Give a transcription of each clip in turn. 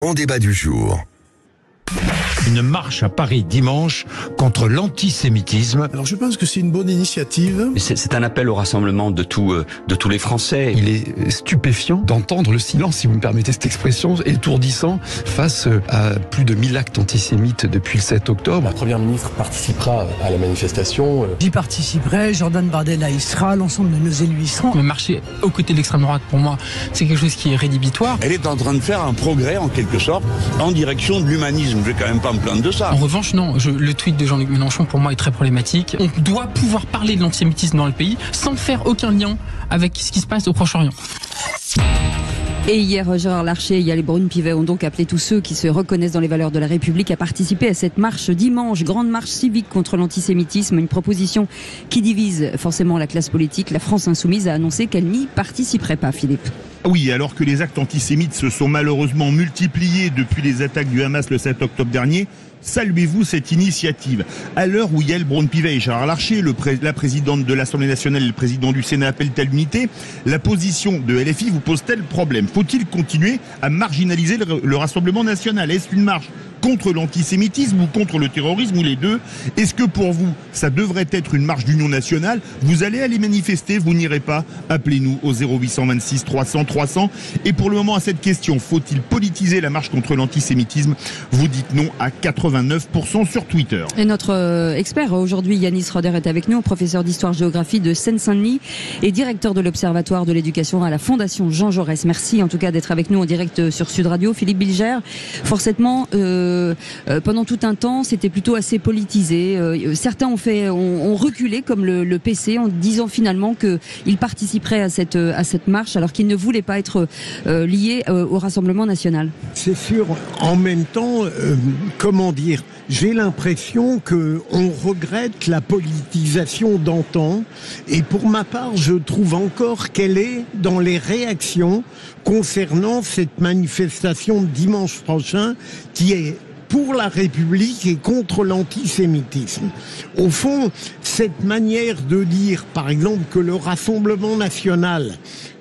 En débat du jour. Une marche à Paris dimanche contre l'antisémitisme. Alors je pense que c'est une bonne initiative. C'est un appel au rassemblement de tous les Français. Il est stupéfiant d'entendre le silence, si vous me permettez cette expression, étourdissant face à plus de 1000 actes antisémites depuis le 7 octobre. La Première ministre participera à la manifestation. J'y participerai, Jordan Bardella y sera, l'ensemble de nos élus y seront. Mais marcher aux côtés de l'extrême droite, pour moi, c'est quelque chose qui est rédhibitoire. Elle est en train de faire un progrès, en quelque sorte, en direction de l'humanisme. Je vais quand même pas me plaindre de ça. En revanche, non, le tweet de Jean-Luc Mélenchon, pour moi, est très problématique. On doit pouvoir parler de l'antisémitisme dans le pays sans faire aucun lien avec ce qui se passe au Proche-Orient. Et hier, Gérard Larcher et Yael Braun-Pivet ont donc appelé tous ceux qui se reconnaissent dans les valeurs de la République à participer à cette marche dimanche, grande marche civique contre l'antisémitisme, une proposition qui divise forcément la classe politique. La France Insoumise a annoncé qu'elle n'y participerait pas, Philippe. Oui, alors que les actes antisémites se sont malheureusement multipliés depuis les attaques du Hamas le 7 octobre dernier, saluez-vous cette initiative? À l'heure où Yael Braun-Pivet et Gérard Larcher, la présidente de l'Assemblée nationale et le président du Sénat appellent à l'unité, la position de LFI vous pose-t-elle problème? Faut-il continuer à marginaliser le Rassemblement national? Est-ce une marche contre l'antisémitisme ou contre le terrorisme ou les deux? Est-ce que pour vous, ça devrait être une marche d'union nationale? Vous allez aller manifester, vous n'irez pas? Appelez-nous au 0826 300 300. Et pour le moment, à cette question, faut-il politiser la marche contre l'antisémitisme? Vous dites non à 89% sur Twitter. Et notre expert aujourd'hui, Yanis Roder, est avec nous, professeur d'histoire-géographie de Seine-Saint-Denis et directeur de l'Observatoire de l'éducation à la Fondation Jean Jaurès. Merci en tout cas d'être avec nous en direct sur Sud Radio. Philippe Bilger, forcément, pendant tout un temps, c'était plutôt assez politisé. Certains ont reculé, comme le PC, en disant finalement qu'ils participeraient à cette marche, alors qu'ils ne voulaient pas être liés au Rassemblement national. C'est sûr. En même temps, comment dire, j'ai l'impression qu'on regrette la politisation d'antan. Et pour ma part, je trouve encore qu'elle est dans les réactions concernant cette manifestation de dimanche prochain qui est pour la République et contre l'antisémitisme. Au fond, cette manière de dire, par exemple, que le Rassemblement national,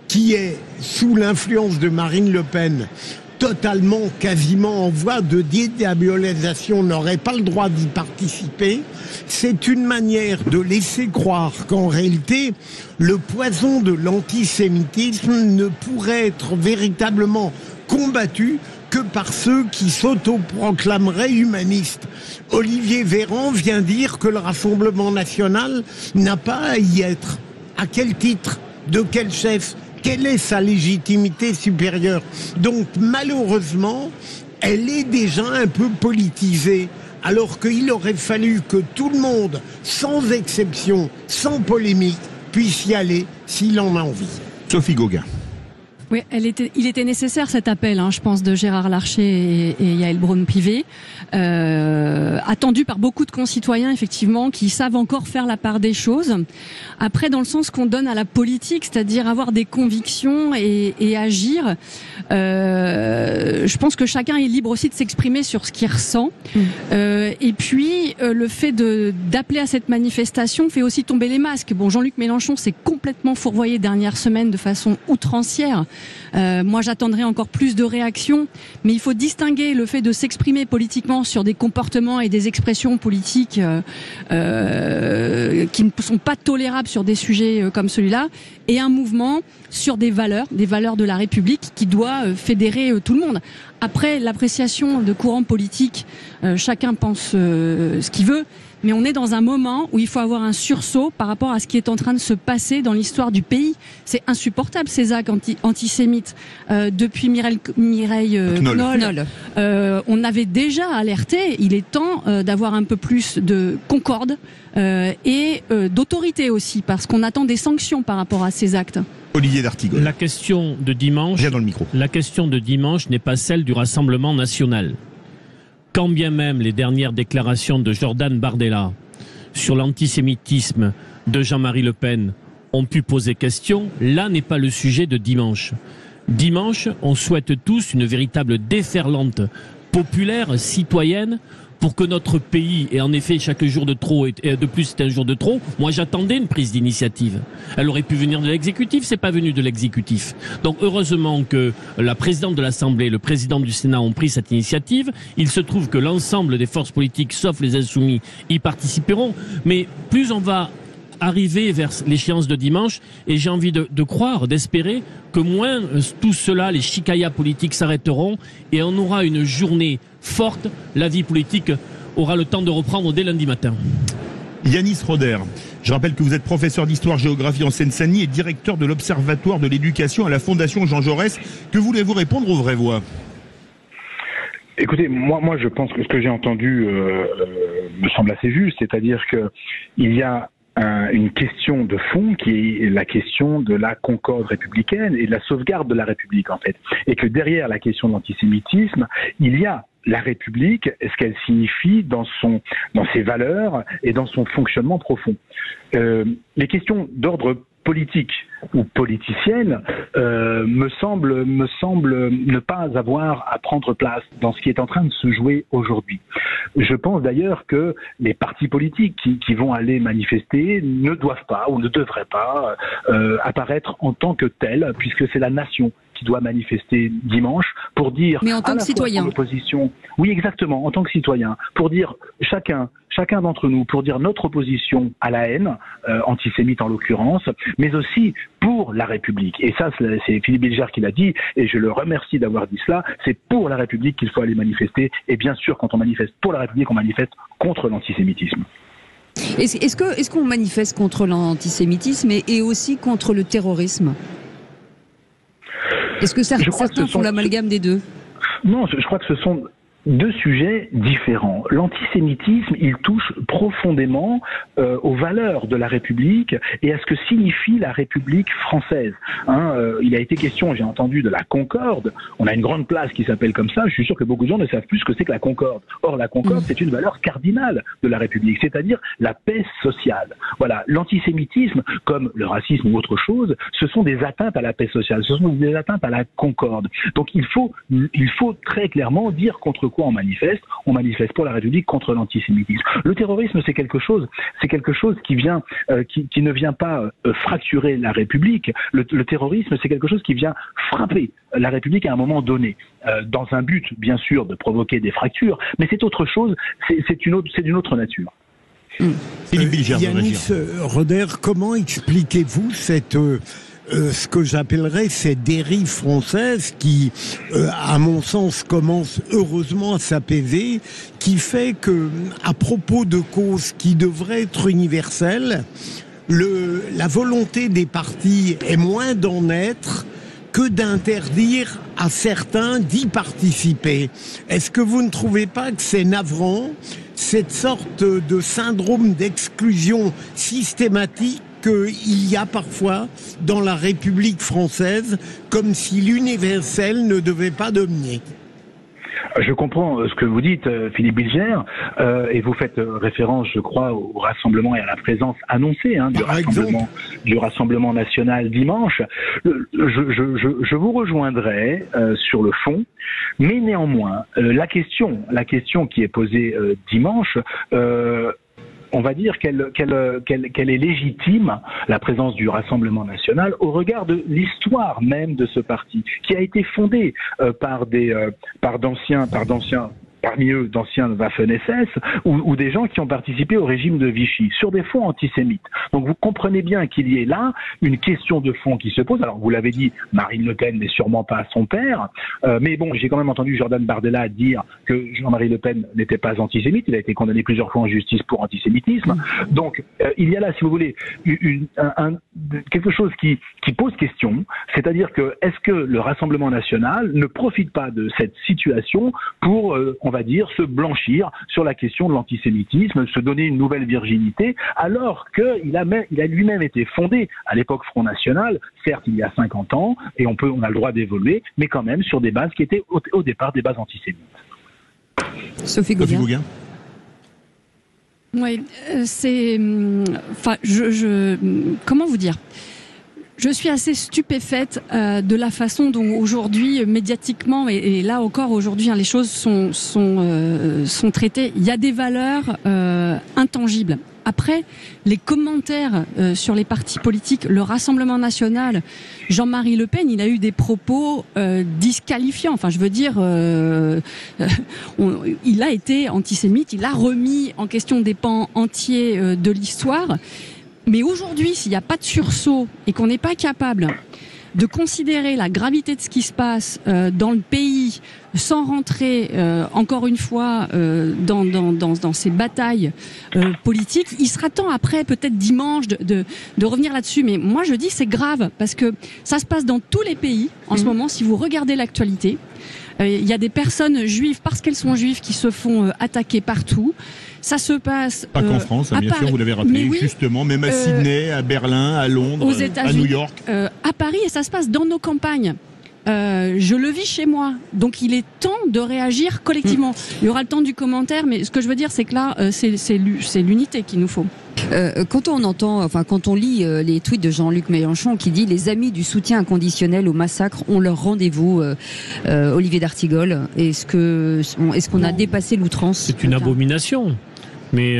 qui est sous l'influence de Marine Le Pen, totalement, quasiment en voie de dédiabolisation, n'aurait pas le droit d'y participer, c'est une manière de laisser croire qu'en réalité, le poison de l'antisémitisme ne pourrait être véritablement combattu que par ceux qui s'autoproclameraient humanistes. Olivier Véran vient dire que le Rassemblement national n'a pas à y être. À quel titre? De quel chef? Quelle est sa légitimité supérieure? Donc malheureusement, elle est déjà un peu politisée, alors qu'il aurait fallu que tout le monde, sans exception, sans polémique, puisse y aller s'il en a envie. Sophie Gauguin. Oui, il était nécessaire cet appel, je pense, de Gérard Larcher et Yael Braun-Pivet, attendu par beaucoup de concitoyens, effectivement, qui savent encore faire la part des choses. Après, dans le sens qu'on donne à la politique, c'est-à-dire avoir des convictions et agir, je pense que chacun est libre aussi de s'exprimer sur ce qu'il ressent. Et puis, le fait d'appeler à cette manifestation fait aussi tomber les masques. Bon, Jean-Luc Mélenchon s'est complètement fourvoyé dernière semaine de façon outrancière. Moi, j'attendrai encore plus de réactions, mais il faut distinguer le fait de s'exprimer politiquement sur des comportements et des expressions politiques qui ne sont pas tolérables sur des sujets comme celui-là, et un mouvement sur des valeurs de la République qui doit fédérer tout le monde. Après, l'appréciation de courants politiques, chacun pense ce qu'il veut, mais on est dans un moment où il faut avoir un sursaut par rapport à ce qui est en train de se passer dans l'histoire du pays. C'est insupportable, ces actes antisémites. Depuis Mireille Knoll, on avait déjà alerté. Il est temps d'avoir un peu plus de concorde et d'autorité aussi, parce qu'on attend des sanctions par rapport à ces actes. Olivier d'Artigol. La question de dimanche, viens dans le micro. La question de dimanche n'est pas celle du Rassemblement national. Quand bien même les dernières déclarations de Jordan Bardella sur l'antisémitisme de Jean-Marie Le Pen ont pu poser question, là n'est pas le sujet de dimanche. Dimanche, on souhaite tous une véritable déferlante populaire, citoyenne, pour que notre pays, et en effet chaque jour de trop et de plus c'est un jour de trop, moi j'attendais une prise d'initiative. Elle aurait pu venir de l'exécutif, c'est pas venu de l'exécutif. Donc heureusement que la présidente de l'Assemblée, le président du Sénat ont pris cette initiative. Il se trouve que l'ensemble des forces politiques, sauf les insoumis, y participeront. Mais plus on va arriver vers l'échéance de dimanche, et j'ai envie de croire, d'espérer que moins tout cela, les chicayas politiques s'arrêteront et on aura une journée forte. La vie politique aura le temps de reprendre dès lundi matin. Yanis Roder, je rappelle que vous êtes professeur d'histoire-géographie en Seine-Saint-Denis et directeur de l'Observatoire de l'éducation à la Fondation Jean Jaurès. Que voulez-vous répondre aux vraies voix ? Écoutez, moi je pense que ce que j'ai entendu me semble assez juste, c'est-à-dire que il y a une question de fond qui est la question de la concorde républicaine et de la sauvegarde de la République en fait. Et que derrière la question de l'antisémitisme, il y a la République, ce qu'elle signifie dans ses valeurs et dans son fonctionnement profond. Les questions d'ordre politique ou politicienne me semble ne pas avoir à prendre place dans ce qui est en train de se jouer aujourd'hui. Je pense d'ailleurs que les partis politiques qui vont aller manifester ne doivent pas ou ne devraient pas apparaître en tant que tels, puisque c'est la nation qui doit manifester dimanche pour dire... Mais en tant que citoyen. L'opposition, oui, exactement, en tant que citoyen, pour dire chacun d'entre nous, pour dire notre opposition à la haine, antisémite en l'occurrence, mais aussi pour la République. Et ça, c'est Philippe Bilger qui l'a dit, et je le remercie d'avoir dit cela, c'est pour la République qu'il faut aller manifester, et bien sûr, quand on manifeste pour la République, on manifeste contre l'antisémitisme. Est-ce qu'on manifeste contre l'antisémitisme et aussi contre le terrorisme ? Est-ce que certains font l'amalgame des deux ? Non, je crois que ce sont deux sujets différents. L'antisémitisme, il touche profondément aux valeurs de la République et à ce que signifie la République française. Il a été question, j'ai entendu, de la Concorde. On a une grande place qui s'appelle comme ça. Je suis sûr que beaucoup de gens ne savent plus ce que c'est que la Concorde. Or, la Concorde, c'est une valeur cardinale de la République, c'est-à-dire la paix sociale. Voilà, l'antisémitisme, comme le racisme ou autre chose, ce sont des atteintes à la paix sociale, ce sont des atteintes à la Concorde. Donc, il faut très clairement dire contre quoi on manifeste pour la République, contre l'antisémitisme. Le terrorisme, c'est quelque chose qui vient, qui ne vient pas fracturer la République. Le terrorisme, c'est quelque chose qui vient frapper la République à un moment donné, dans un but, bien sûr, de provoquer des fractures, mais c'est autre chose, c'est d'une autre nature. Yanis Roder, comment expliquez-vous ce que j'appellerais cette dérive française qui, à mon sens, commence heureusement à s'apaiser, qui fait que, à propos de causes qui devraient être universelles, la volonté des partis est moins d'en être que d'interdire à certains d'y participer. Est-ce que vous ne trouvez pas que c'est navrant, cette sorte de syndrome d'exclusion systématique qu'il y a parfois dans la République française, comme si l'universel ne devait pas dominer? Je comprends ce que vous dites, Philippe Bilger, et vous faites référence, je crois, au rassemblement et à la présence annoncée du Rassemblement national dimanche. Je vous rejoindrai sur le fond, mais néanmoins, la question qui est posée dimanche, on va dire qu'elle est légitime, la présence du Rassemblement national, au regard de l'histoire même de ce parti, qui a été fondé parmi eux d'anciens Waffen-SS ou des gens qui ont participé au régime de Vichy, sur des fonds antisémites. Donc vous comprenez bien qu'il y ait là une question de fond qui se pose. Alors vous l'avez dit, Marine Le Pen n'est sûrement pas son père, mais bon, j'ai quand même entendu Jordan Bardella dire que Jean-Marie Le Pen n'était pas antisémite, il a été condamné plusieurs fois en justice pour antisémitisme. Donc il y a là, si vous voulez, quelque chose qui pose question, c'est-à-dire que est-ce que le Rassemblement national ne profite pas de cette situation pour, on va dire, se blanchir sur la question de l'antisémitisme, se donner une nouvelle virginité, alors qu'il a lui-même été fondé à l'époque Front National, certes il y a 50 ans, et on a le droit d'évoluer, mais quand même sur des bases qui étaient au départ des bases antisémites. Sophie Gauguin. Oui, c'est... Enfin, comment vous dire ? Je suis assez stupéfaite de la façon dont aujourd'hui, médiatiquement, et là encore aujourd'hui, les choses sont traitées. Il y a des valeurs intangibles. Après, les commentaires sur les partis politiques, le Rassemblement national, Jean-Marie Le Pen, il a eu des propos disqualifiants. Enfin, je veux dire, il a été antisémite, il a remis en question des pans entiers de l'histoire. Mais aujourd'hui, s'il n'y a pas de sursaut et qu'on n'est pas capable de considérer la gravité de ce qui se passe dans le pays sans rentrer encore une fois dans ces batailles politiques, il sera temps après peut-être dimanche de revenir là-dessus. Mais moi je dis c'est grave parce que ça se passe dans tous les pays en ce moment. Si vous regardez l'actualité, il y a des personnes juives parce qu'elles sont juives qui se font attaquer partout. Ça se passe pas qu'en France, bien sûr, vous l'avez rappelé, oui, justement, même à Sydney, à Berlin, à Londres, à New York. À Paris, et ça se passe dans nos campagnes. Je le vis chez moi, donc il est temps de réagir collectivement. Il y aura le temps du commentaire, mais ce que je veux dire, c'est que là, c'est l'unité qu'il nous faut. Quand on lit les tweets de Jean-Luc Mélenchon qui dit les amis du soutien inconditionnel au massacre ont leur rendez-vous, Olivier d'Artigol, est-ce qu'on a dépassé l'outrance? C'est une abomination. Mais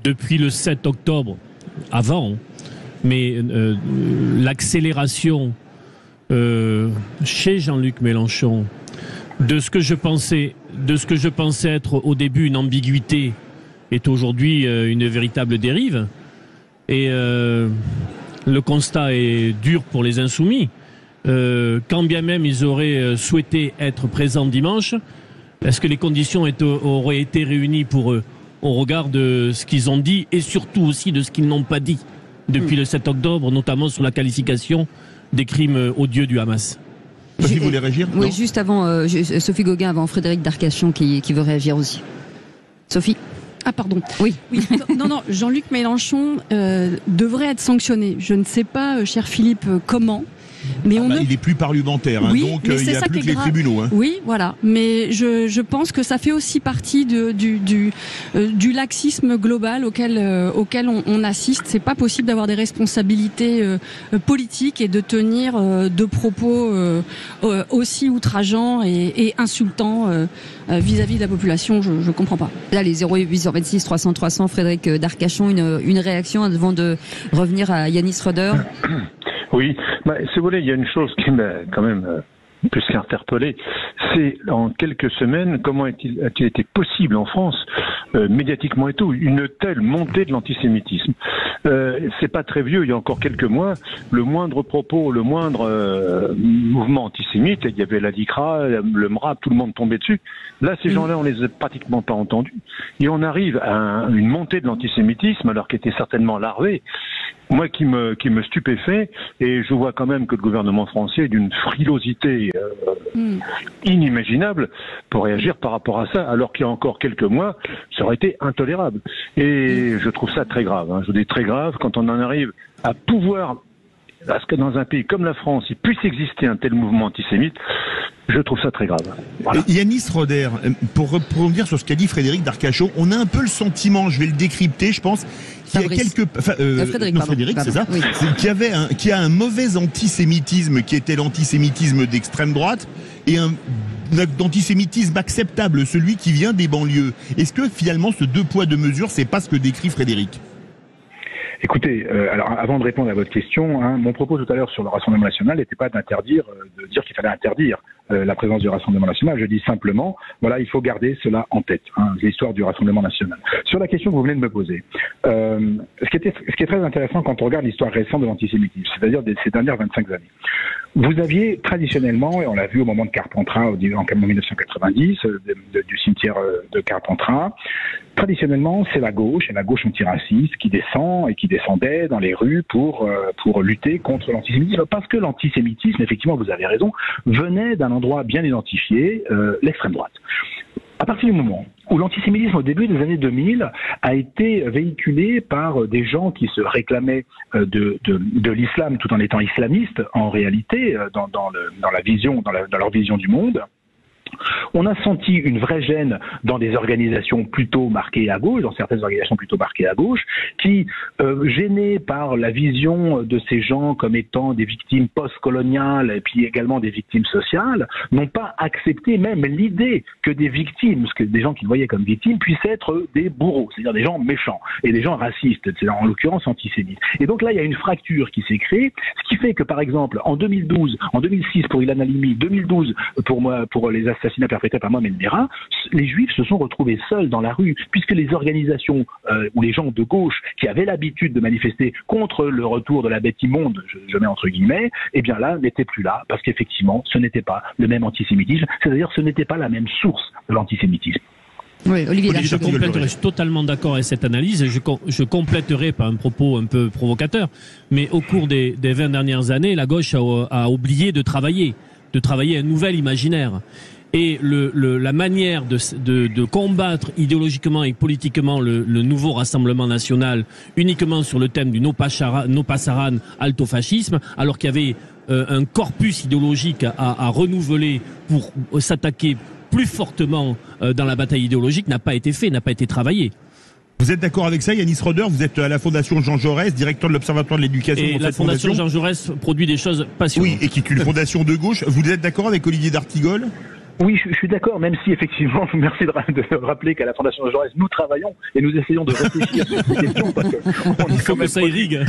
depuis le 7 octobre, avant, mais l'accélération chez Jean-Luc Mélenchon de ce que je pensais être au début une ambiguïté est aujourd'hui une véritable dérive. Et le constat est dur pour les insoumis. Quand bien même ils auraient souhaité être présents dimanche, est-ce que les conditions auraient été réunies pour eux au regard de ce qu'ils ont dit et surtout aussi de ce qu'ils n'ont pas dit depuis le 7 octobre, notamment sur la qualification des crimes odieux du Hamas? Sophie, vous voulez réagir? Oui, juste avant, Sophie Gauguin, avant Frédéric Darcachon qui veut réagir aussi. Sophie? Ah pardon. Oui. Non, Jean-Luc Mélenchon devrait être sanctionné. Je ne sais pas, cher Philippe, comment. Mais il est plus parlementaire, oui, donc il n'y a plus que les tribunaux. Oui, voilà. Mais je pense que ça fait aussi partie du laxisme global auquel on assiste. C'est pas possible d'avoir des responsabilités politiques et de tenir de propos aussi outrageants et insultants vis-à-vis de la population. Je comprends pas. Là, les 0826 300 300, Frédéric Darcachon, une réaction avant de revenir à Yanis Roeder. Oui, si vous voulez, il y a une chose qui m'a quand même plus qu'interpellé, c'est en quelques semaines, comment a-t-il été possible en France, médiatiquement et tout, une telle montée de l'antisémitisme. C'est pas très vieux, il y a encore quelques mois, le moindre propos, le moindre mouvement antisémite, il y avait la DICRA, le MRAP, tout le monde tombait dessus. Là, ces gens-là, on les a pratiquement pas entendus. Et on arrive à une montée de l'antisémitisme, alors qu'il était certainement larvé. Moi, qui me stupéfait, et je vois quand même que le gouvernement français est d'une frilosité inimaginable pour réagir par rapport à ça, alors qu'il y a encore quelques mois, ça aurait été intolérable. Et je trouve ça très grave. Je dis très grave quand on en arrive à pouvoir, à ce que dans un pays comme la France, il puisse exister un tel mouvement antisémite. Je trouve ça très grave. Voilà. Yanis Roeder, pour rebondir sur ce qu'a dit Frédéric Darcachon, on a un peu le sentiment, je vais le décrypter, je pense, qu'il y a Frédéric, c'est ça, oui. Qui a un mauvais antisémitisme qui était l'antisémitisme d'extrême droite et un d'antisémitisme acceptable, celui qui vient des banlieues. Est-ce que finalement ce deux poids deux mesures, c'est pas ce que décrit Frédéric? Écoutez, alors avant de répondre à votre question, mon propos tout à l'heure sur le Rassemblement national n'était pas d'interdire, de dire qu'il fallait interdire la présence du Rassemblement national. Je dis simplement, voilà, il faut garder cela en tête, l'histoire du Rassemblement national. Sur la question que vous venez de me poser, ce qui est très intéressant quand on regarde l'histoire récente de l'antisémitisme, c'est-à-dire ces dernières 25 années, vous aviez traditionnellement, et on l'a vu au moment de Carpentras en 1990, du cimetière de Carpentras, traditionnellement, c'est la gauche, et la gauche antiraciste, qui descend et qui descendait dans les rues pour lutter contre l'antisémitisme. Parce que l'antisémitisme, effectivement, vous avez raison, venait d'un endroit bien identifié, l'extrême droite. À partir du moment où l'antisémitisme au début des années 2000 a été véhiculé par des gens qui se réclamaient de l'islam tout en étant islamistes, en réalité, dans leur vision du monde, On a senti une vraie gêne dans des organisations plutôt marquées à gauche, dans certaines organisations plutôt marquées à gauche, qui, gênées par la vision de ces gens comme étant des victimes post-coloniales et puis également des victimes sociales, n'ont pas accepté même l'idée que des victimes, parce que des gens qu'ils voyaient comme victimes, puissent être des bourreaux, c'est-à-dire des gens méchants et des gens racistes, en l'occurrence antisémites. Et donc là, il y a une fracture qui s'est créée, ce qui fait que, par exemple, en 2012, en 2006 pour Ilan Halimi, 2012 pour les assassinats perpétrés par Mohamed Merah, les Juifs se sont retrouvés seuls dans la rue, puisque les organisations ou les gens de gauche qui avaient l'habitude de manifester contre le retour de la bête immonde, je mets entre guillemets, eh bien là, n'étaient plus là, parce qu'effectivement, ce n'était pas le même antisémitisme, c'est-à-dire ce n'était pas la même source de l'antisémitisme. Oui, Olivier Larcher. Je suis totalement d'accord avec cette analyse. Je compléterai par un propos un peu provocateur, mais au cours des 20 dernières années, la gauche a oublié de travailler un nouvel imaginaire. Et la manière de combattre idéologiquement et politiquement le nouveau Rassemblement national uniquement sur le thème du no pasaran alto-fascisme, alors qu'il y avait un corpus idéologique à renouveler pour s'attaquer plus fortement dans la bataille idéologique, n'a pas été fait, n'a pas été travaillé. Vous êtes d'accord avec ça, Yanis Roder? Vous êtes à la Fondation Jean Jaurès, directeur de l'Observatoire de l'éducation. Et la Fondation Jean Jaurès produit des choses passionnantes. Oui, et qui est une fondation de gauche. Vous êtes d'accord avec Olivier d'Artigol? Oui, je suis d'accord, même si effectivement, merci de rappeler qu'à la Fondation Jean Jaurès, nous travaillons et nous essayons de réfléchir sur ces questions parce qu'on il faut que ça irrigue.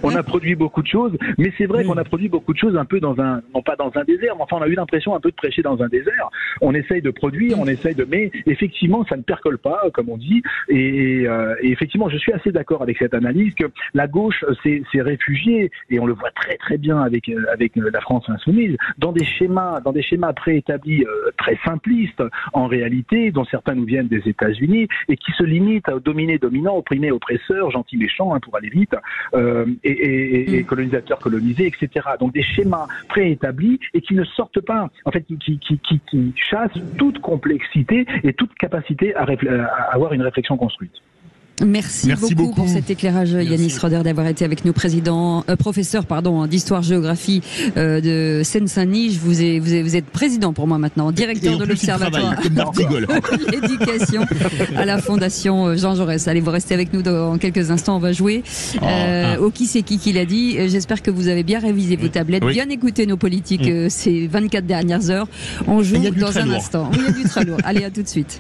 On a produit beaucoup de choses, mais c'est vrai qu'on a produit beaucoup de choses un peu non pas dans un désert, mais enfin on a eu l'impression un peu de prêcher dans un désert. On essaye de produire, mais effectivement ça ne percole pas, comme on dit, et effectivement je suis assez d'accord avec cette analyse que la gauche s'est réfugiée, et on le voit très très bien avec la France insoumise, dans des schémas préétablis très simplistes en réalité, dont certains nous viennent des États-Unis et qui se limitent à dominer dominant, opprimer oppresseur, gentil méchant pour aller vite, et colonisateur colonisé, etc. Donc des schémas préétablis et qui ne sortent pas, en fait, qui chassent toute complexité et toute capacité à avoir une réflexion construite. Merci beaucoup pour cet éclairage, Yanis Roder, d'avoir été avec nous, professeur d'histoire-géographie de Seine-Saint-Denis. Vous êtes président pour moi maintenant, directeur de l'Observatoire de l'éducation à la Fondation Jean Jaurès. Allez, vous restez avec nous dans quelques instants, on va jouer au qui c'est qui l'a dit. J'espère que vous avez bien révisé vos tablettes, bien écouté nos politiques ces 24 dernières heures. On joue dans un instant. Oui, il y a du très lourd. Allez, à tout de suite.